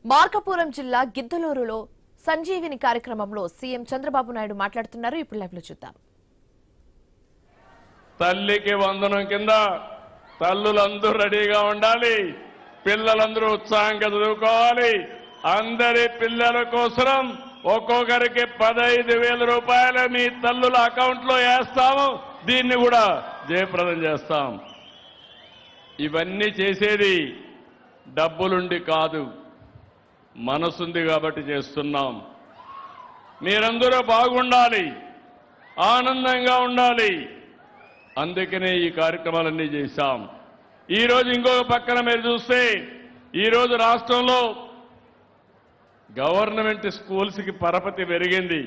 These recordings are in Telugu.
మార్కాపురం జిల్లా గిద్దలూరులో సంజీవిని కార్యక్రమంలో సీఎం చంద్రబాబు నాయుడు మాట్లాడుతున్నారు. ఇప్పుడు లైవ్ లో చూద్దాం. తల్లికి వందనం కింద తల్లులందరూ రెడీగా ఉండాలి. పిల్లలందరూ ఉత్సాహంగా చదువుకోవాలి. అందరి పిల్లల కోసం ఒక్కొక్కరికి 15,000 రూపాయలు మీ తల్లుల అకౌంట్ లో వేస్తాము. దీన్ని కూడా జయప్రదం చేస్తాం. ఇవన్నీ చేసేది డబ్బులుండి కాదు, మనసుంది కాబట్టి చేస్తున్నాం. మీరందరూ బాగుండాలి, ఆనందంగా ఉండాలి. అందుకనే ఈ కార్యక్రమాలన్నీ చేశాం. ఈరోజు ఇంకొక పక్కన మీరు చూస్తే ఈరోజు రాష్ట్రంలో గవర్నమెంట్ స్కూల్స్కి పరపతి పెరిగింది.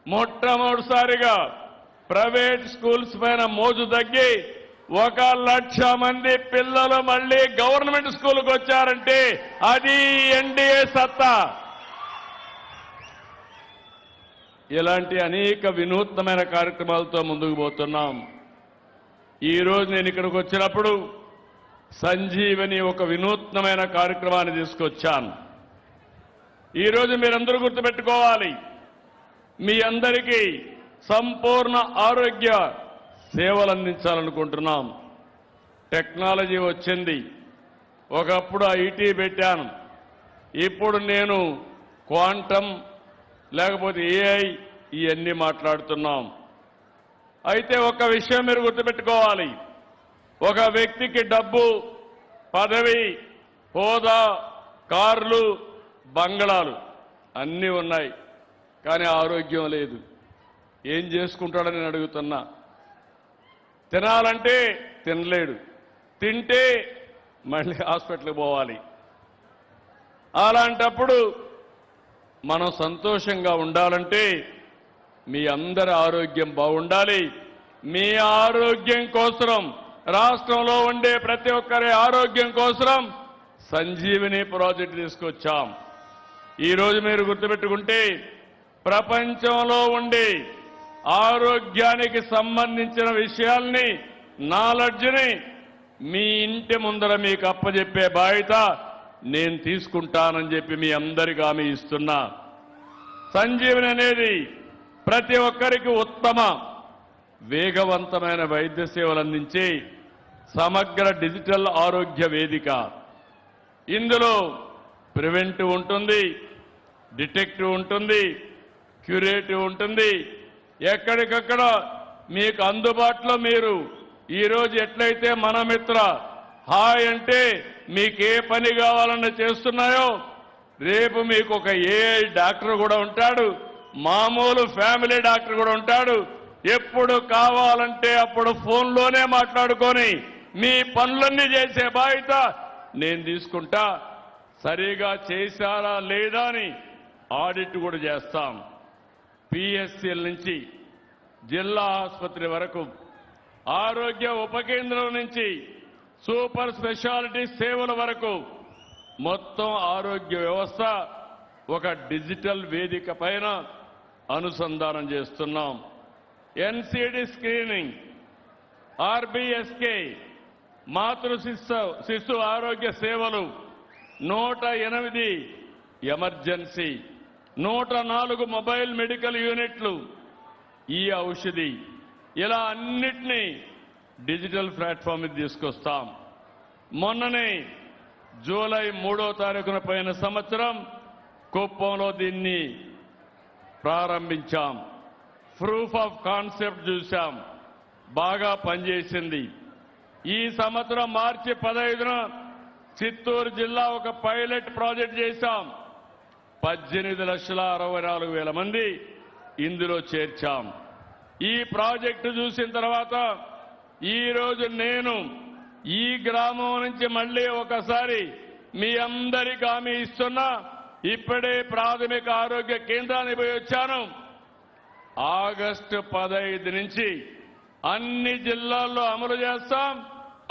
మొట్టమొదటిసారిగా ప్రైవేట్ స్కూల్స్ పైన మోజు తగ్గి 1,00,000 మంది పిల్లలు మళ్లీ గవర్నమెంట్ స్కూల్కి వచ్చారంటే అది ఎన్డీఏ సత్తా. ఇలాంటి అనేక వినూత్నమైన కార్యక్రమాలతో ముందుకు పోతున్నాం. ఈరోజు నేను ఇక్కడికి వచ్చినప్పుడు సంజీవని ఒక వినూత్నమైన కార్యక్రమాన్ని తీసుకొచ్చాను. ఈరోజు మీరందరూ గుర్తుపెట్టుకోవాలి, మీ అందరికీ సంపూర్ణ ఆరోగ్య సేవలు అందించాలనుకుంటున్నాం. టెక్నాలజీ వచ్చింది. ఒకప్పుడు ఐటీ పెట్టాను, ఇప్పుడు నేను క్వాంటమ్ లేకపోతే ఏఐ ఇవన్నీ మాట్లాడుతున్నాం. అయితే ఒక విషయం మీరు గుర్తుపెట్టుకోవాలి, ఒక వ్యక్తికి డబ్బు, పదవి, హోదా, కార్లు, బంగళాలు అన్నీ ఉన్నాయి, కానీ ఆరోగ్యం లేదు. ఏం చేసుకుంటాడని నేను అడుగుతున్నా. తినాలంటే తినలేడు, తింటే మళ్ళీ హాస్పిటల్కి పోవాలి. అలాంటప్పుడు మనం సంతోషంగా ఉండాలంటే మీ అందరి ఆరోగ్యం బాగుండాలి. మీ ఆరోగ్యం కోసం, రాష్ట్రంలో ఉండే ప్రతి ఒక్కరి ఆరోగ్యం కోసం సంజీవిని ప్రాజెక్టు తీసుకొచ్చాం. ఈరోజు మీరు గుర్తుపెట్టుకుంటే ప్రపంచంలో ఉండే ఆరోగ్యానికి సంబంధించిన విషయాల్ని, నాలెడ్జ్ని మీ ఇంటి ముందర మీకు అప్పచెప్పే బాధ్యత నేను తీసుకుంటానని చెప్పి మీ అందరికీ హామీ ఇస్తున్నా. సంజీవని అనేది ప్రతి ఒక్కరికి ఉత్తమ, వేగవంతమైన వైద్య సేవలు అందించే సమగ్ర డిజిటల్ ఆరోగ్య వేదిక. ఇందులో ప్రివెంటివ్ ఉంటుంది, డిటెక్టివ్ ఉంటుంది, క్యూరేటివ్ ఉంటుంది. ఎక్కడికక్కడ మీకు అందుబాటులో మీరు ఈరోజు ఎట్లయితే మన మిత్ర హాయ్ అంటే మీకు ఏ పని కావాలన్నా చేస్తున్నాయో, రేపు మీకు ఒక ఏఐ డాక్టర్ కూడా ఉంటాడు, మామూలు ఫ్యామిలీ డాక్టర్ కూడా ఉంటాడు. ఎప్పుడు కావాలంటే అప్పుడు ఫోన్లోనే మాట్లాడుకొని మీ పనులన్నీ చేసే బాధ్యత నేను తీసుకుంటా. సరిగా చేశారా లేదా అని ఆడిట్ కూడా చేస్తాం. పిఎస్సిల నుంచి జిల్లా ఆసుపత్రి వరకు, ఆరోగ్య ఉప కేంద్రం నుంచి సూపర్ స్పెషాలిటీ సేవల వరకు మొత్తం ఆరోగ్య వ్యవస్థ ఒక డిజిటల్ వేదిక పైన అనుసంధానం చేస్తున్నాం. ఎన్సిడి స్క్రీనింగ్, ఆర్బీఎస్కే, మాతృ శిశు ఆరోగ్య సేవలు, 108 ఎమర్జెన్సీ, 104 మొబైల్ మెడికల్ యూనిట్లు, ఈ ఔషధి, ఇలా అన్నిటినీ డిజిటల్ ప్లాట్ఫామ్ మీద తీసుకొస్తాం. మొన్ననే జూలై 3వ తారీఖున పోయిన సంవత్సరం కుప్పంలో దీన్ని ప్రారంభించాం. ప్రూఫ్ ఆఫ్ కాన్సెప్ట్ చూశాం, బాగా పనిచేసింది. ఈ సంవత్సరం మార్చి 15న చిత్తూరు జిల్లా ఒక పైలట్ ప్రాజెక్ట్ చేశాం. 18,64,000 మంది ఇందులో చేర్చాం. ఈ ప్రాజెక్టు చూసిన తర్వాత ఈరోజు నేను ఈ గ్రామం నుంచి మళ్ళీ ఒకసారి మీ అందరికీ హామీ ఇస్తున్నా. ఇప్పుడే ప్రాథమిక ఆరోగ్య కేంద్రానికి పోయి వచ్చాను. ఆగస్టు 15 నుంచి అన్ని జిల్లాల్లో అమలు చేస్తాం.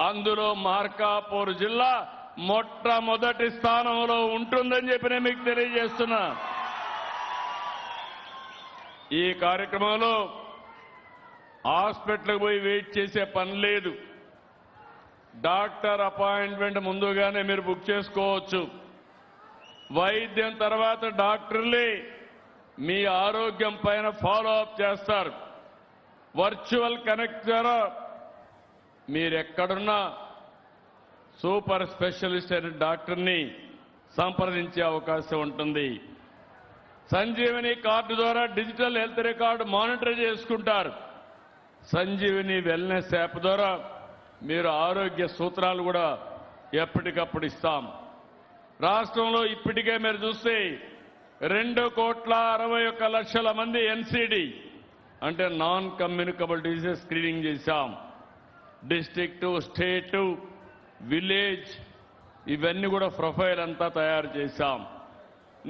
అందులో మార్కాపూర్ జిల్లా మొట్టమొదటి స్థానంలో ఉంటుందని చెప్పి నేను మీకు తెలియజేస్తున్నా. ఈ కార్యక్రమంలో హాస్పిటల్కి పోయి వెయిట్ చేసే పని లేదు. డాక్టర్ అపాయింట్మెంట్ ముందుగానే మీరు బుక్ చేసుకోవచ్చు. వైద్యం తర్వాత డాక్టర్లే మీ ఆరోగ్యం పైన ఫాలో అప్ చేస్తారు. వర్చువల్ కనెక్ట్ ద్వారా మీరెక్కడున్నా సూపర్ స్పెషలిస్ట్ అయిన డాక్టర్ని సంప్రదించే అవకాశం ఉంటుంది. సంజీవని కార్డు ద్వారా డిజిటల్ హెల్త్ రికార్డు మానిటర్ చేసుకుంటారు. సంజీవని వెల్నెస్ యాప్ ద్వారా మీరు ఆరోగ్య సూత్రాలు కూడా ఎప్పటికప్పుడు ఇస్తాం. రాష్ట్రంలో ఇప్పటికే మీరు చూస్తే 2,61,00,000 మంది ఎన్సీడీ అంటే నాన్ కమ్యూనికబుల్ డిసీజెస్ స్క్రీనింగ్ చేశాం. డిస్ట్రిక్ట్, స్టేట్, విలేజ్ ఇవన్నీ కూడా ప్రొఫైల్ అంతా తయారు చేశాం.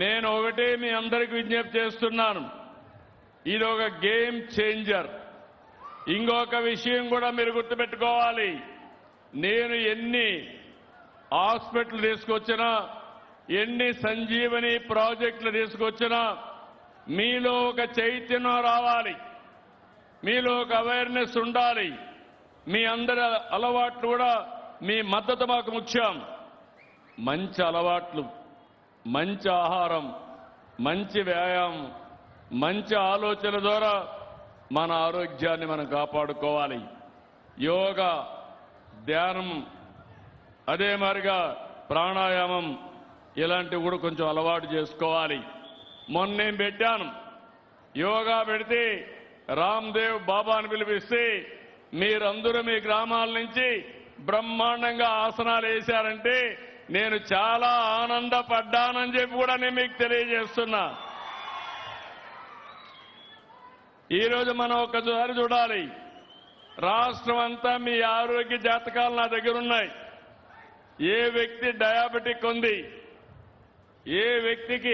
నేను ఒకటే మీ అందరికీ విజ్ఞప్తి చేస్తున్నాను, ఇది ఒక గేమ్ చేంజర్. ఇంకొక విషయం కూడా మీరు గుర్తుపెట్టుకోవాలి, నేను ఎన్ని హాస్పిటల్ తీసుకొచ్చినా, ఎన్ని సంజీవని ప్రాజెక్టులు తీసుకొచ్చినా మీలో ఒక చైతన్యం రావాలి, మీలో ఒక అవేర్నెస్ ఉండాలి. మీ అందరి అలవాట్లు కూడా మీ మద్దతు మాకు ముఖ్యం. మంచి అలవాట్లు, మంచి ఆహారం, మంచి వ్యాయామం, మంచి ఆలోచన ద్వారా మన ఆరోగ్యాన్ని మనం కాపాడుకోవాలి. యోగా, ధ్యానం, అదే మాదిరిగా ప్రాణాయామం ఇలాంటివి కూడా కొంచెం అలవాటు చేసుకోవాలి. మొన్న నేను పెట్టాను, యోగా పెడితే రామ్దేవ్ బాబాను పిలిపిస్తే మీరందరూ మీ గ్రామాల నుంచి బ్రహ్మాండంగా ఆసనాలు వేశారంటే నేను చాలా ఆనందపడ్డానని చెప్పి కూడా నేను మీకు తెలియజేస్తున్నా. ఈరోజు మనం ఒకసారి చూడాలి, రాష్ట్రం అంతా మీ ఆరోగ్య జాతకాలు నా దగ్గర ఉన్నాయి. ఏ వ్యక్తి డయాబెటిక్ ఉంది, ఏ వ్యక్తికి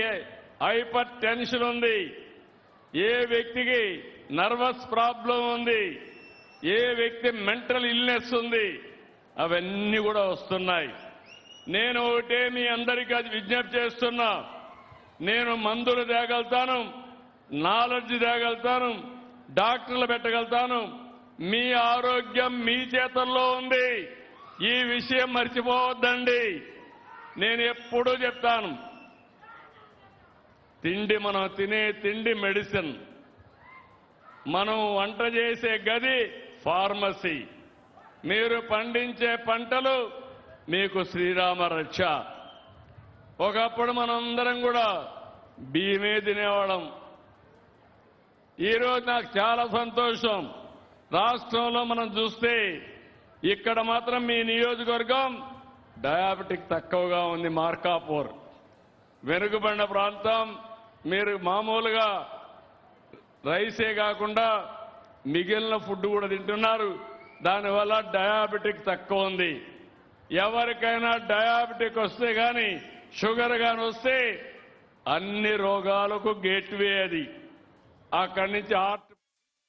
హైపర్ టెన్షన్ ఉంది, ఏ వ్యక్తికి నర్వస్ ప్రాబ్లం ఉంది, ఏ వ్యక్తి మెంటల్ ఇల్నెస్ ఉంది, అవన్నీ కూడా వస్తున్నాయి. నేను ఒకటే మీ అందరికీ అది విజ్ఞప్తి చేస్తున్నా, నేను మందులు తేగలుగుతాను, నాలెడ్జ్ తేగలుగుతాను, డాక్టర్లు పెట్టగలుగుతాను. మీ ఆరోగ్యం మీ చేతుల్లో ఉంది. ఈ విషయం మర్చిపోవద్దండి. నేను ఎప్పుడూ చెప్తాను, తిండి, మనం తినే తిండి మెడిసిన్, మనం వంట చేసే గది ఫార్మసీ, మీరు పండించే పంటలు మీకు శ్రీరామ రక్ష. ఒకప్పుడు మనందరం కూడా బియ్యమే తినేవాళ్ళం. ఈరోజు నాకు చాలా సంతోషం, రాష్ట్రంలో మనం చూస్తే ఇక్కడ మాత్రం మీ నియోజకవర్గం డయాబెటిక్ తక్కువగా ఉంది. మార్కాపూర్ వెనుకబడిన ప్రాంతం, మీరు మామూలుగా రైసే కాకుండా మిగిలిన ఫుడ్ కూడా తింటున్నారు. దానివల్ల డయాబెటిక్ తక్కువ ఉంది. ఎవరికైనా డయాబెటిక్ వస్తే కానీ, షుగర్ కానీ వస్తే అన్ని రోగాలకు గేట్వే అది. అక్కడి నుంచి